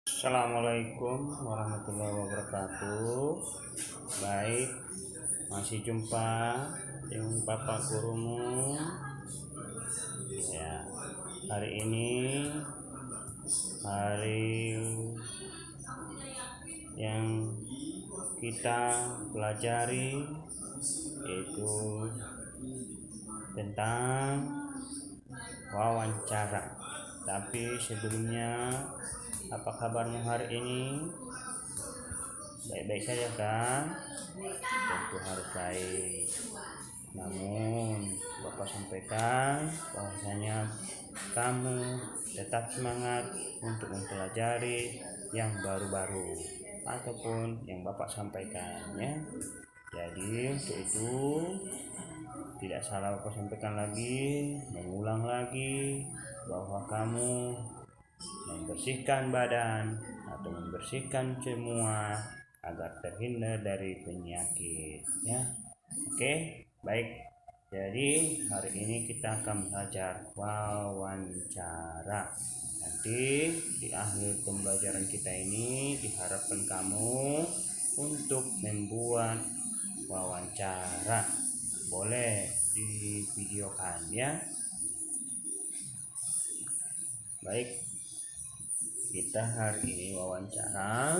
Assalamualaikum warahmatullahi wabarakatuh. Baik, masih jumpa dengan Bapak Gurumu. Ya, hari ini hari yang kita pelajari yaitu tentang wawancara. Tapi sebelumnya, apa kabarmu hari ini? Baik-baik saja kan? Tentu harus baik. Namun Bapak sampaikan bahwasanya kamu tetap semangat untuk mempelajari yang baru-baru ataupun yang Bapak sampaikan ya. Jadi untuk itu tidak salah Bapak sampaikan lagi, mengulang lagi bahwa kamu membersihkan badan atau membersihkan semua agar terhindar dari penyakit ya. Oke, baik. Jadi hari ini kita akan belajar wawancara. Nanti di akhir pembelajaran kita ini diharapkan kamu untuk membuat wawancara. Boleh divideokan ya. Baik, kita hari ini wawancara.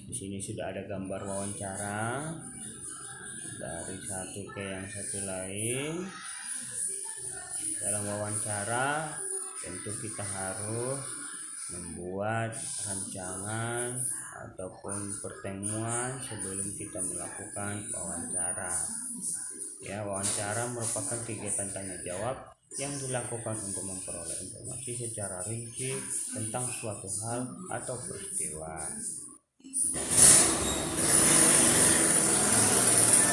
Di sini sudah ada gambar wawancara dari satu ke yang satu lain. Dalam wawancara tentu kita harus membuat rancangan ataupun pertemuan sebelum kita melakukan wawancara. Ya, wawancara merupakan kegiatan tanya jawab yang dilakukan untuk memperoleh informasi secara rinci tentang suatu hal atau peristiwa.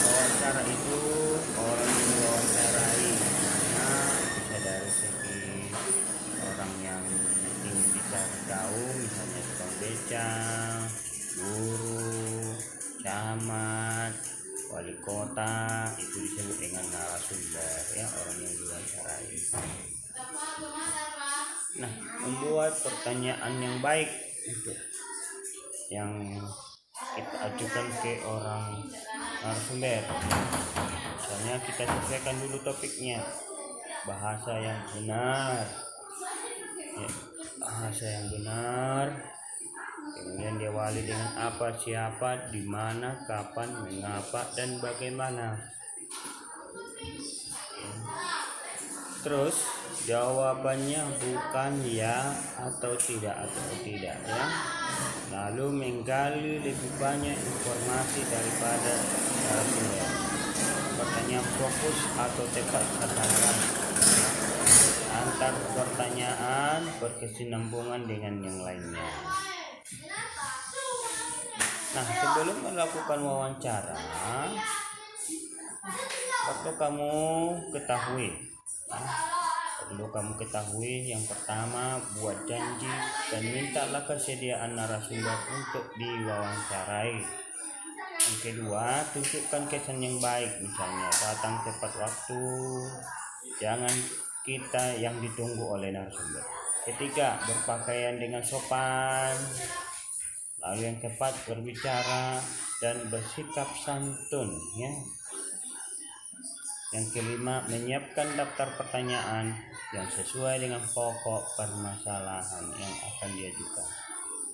Wawancara itu orang yang diwawancarai, bisa dari segi orang yang ingin dicari tahu, misalnya tukang beca, guru, camat, wali kota, itu disebut dengan narasumber ya, orang yang diwawancarai. Nah, membuat pertanyaan yang baik untuk yang kita ajukan ke orang narasumber. Misalnya kita sesuaikan dulu topiknya, bahasa yang benar ya, bahasa yang benar. Kemudian diawali dengan apa, siapa, di mana, kapan, mengapa, dan bagaimana. Terus jawabannya bukan ya atau tidak ya. Lalu menggali lebih banyak informasi daripada narasumber. Pertanyaan fokus atau tepat sasaran. Antar pertanyaan berkesinambungan dengan yang lainnya. Nah, sebelum melakukan wawancara, perlu kamu ketahui yang pertama, buat janji dan mintalah kesediaan narasumber untuk diwawancarai. Yang kedua, tunjukkan kesan yang baik, misalnya datang tepat waktu, jangan kita yang ditunggu oleh narasumber. Ketiga, berpakaian dengan sopan. Lalu yang keempat, berbicara dan bersikap santun ya. Yang kelima, menyiapkan daftar pertanyaan yang sesuai dengan pokok permasalahan yang akan diajukan.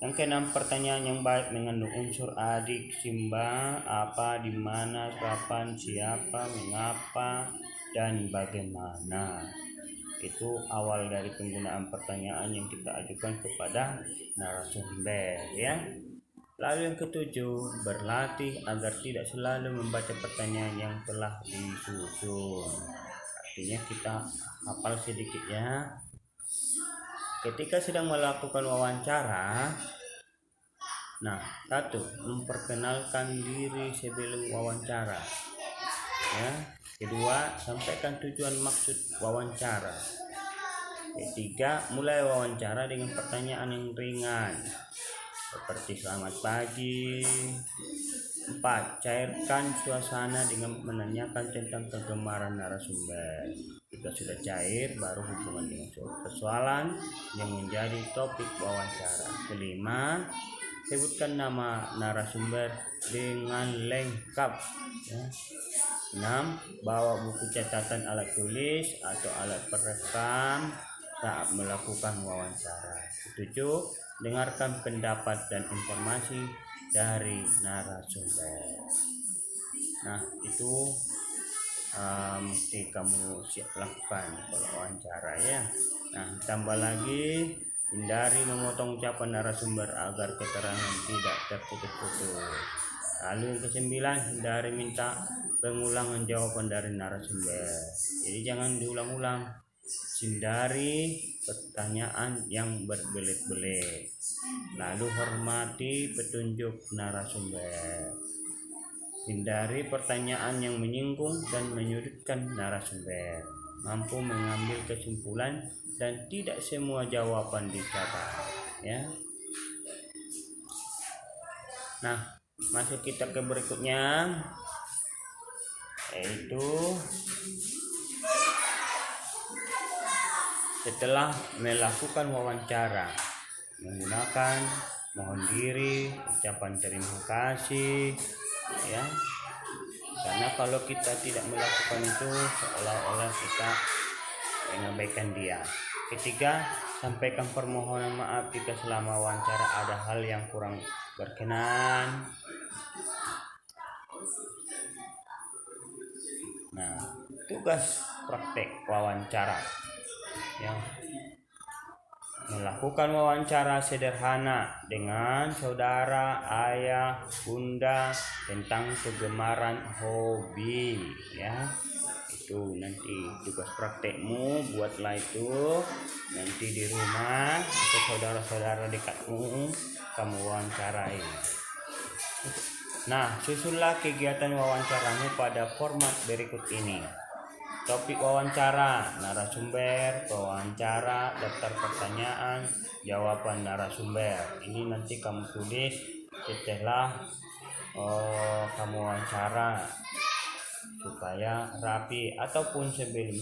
Yang keenam, pertanyaan yang baik mengandung unsur adik, simba, apa, di mana, kapan, siapa, mengapa, dan bagaimana. Itu awal dari penggunaan pertanyaan yang kita ajukan kepada narasumber ya. Lalu yang ketujuh, berlatih agar tidak selalu membaca pertanyaan yang telah disusun. Artinya kita hafal sedikit ya. Ketika sedang melakukan wawancara, nah, satu, memperkenalkan diri sebelum wawancara ya. Kedua, sampaikan tujuan maksud wawancara. Ketiga, mulai wawancara dengan pertanyaan yang ringan seperti selamat pagi, 4. Cairkan suasana dengan menanyakan tentang kegemaran narasumber. Jika sudah cair, baru hubungan dengan persoalan yang menjadi topik wawancara. Kelima, sebutkan nama narasumber dengan lengkap. 6. Bawa buku catatan alat tulis atau alat perekam saat melakukan wawancara. 7. Dengarkan pendapat dan informasi dari narasumber. Nah, itu mesti kamu siap lakukan kalau wawancara ya. Nah, tambah lagi, hindari memotong ucapan narasumber agar keterangan tidak terputus-putus. Lalu yang ke-9, hindari minta pengulangan jawaban dari narasumber. Jadi jangan diulang-ulang. Hindari pertanyaan yang berbelit-belit. Lalu hormati petunjuk narasumber. Hindari pertanyaan yang menyinggung dan menyudutkan narasumber. Mampu mengambil kesimpulan dan tidak semua jawaban dicatat, ya. Nah, masuk kita ke berikutnya, yaitu setelah melakukan wawancara menggunakan mohon diri, ucapan terima kasih, ya. Karena kalau kita tidak melakukan itu seolah-olah kita mengabaikan dia. Ketiga, sampaikan permohonan maaf jika selama wawancara ada hal yang kurang berkenan. Nah, tugas praktek wawancara yang melakukan wawancara sederhana dengan saudara, ayah, bunda tentang kegemaran hobi, ya. Itu nanti tugas praktekmu, buatlah itu nanti di rumah atau saudara-saudara dekatmu kamu wawancarai. Nah, susunlah kegiatan wawancaramu pada format berikut ini. Topik wawancara, narasumber, wawancara, daftar pertanyaan, jawaban narasumber. Ini nanti kamu tulis setelah kamu wawancara supaya rapi, ataupun sebelum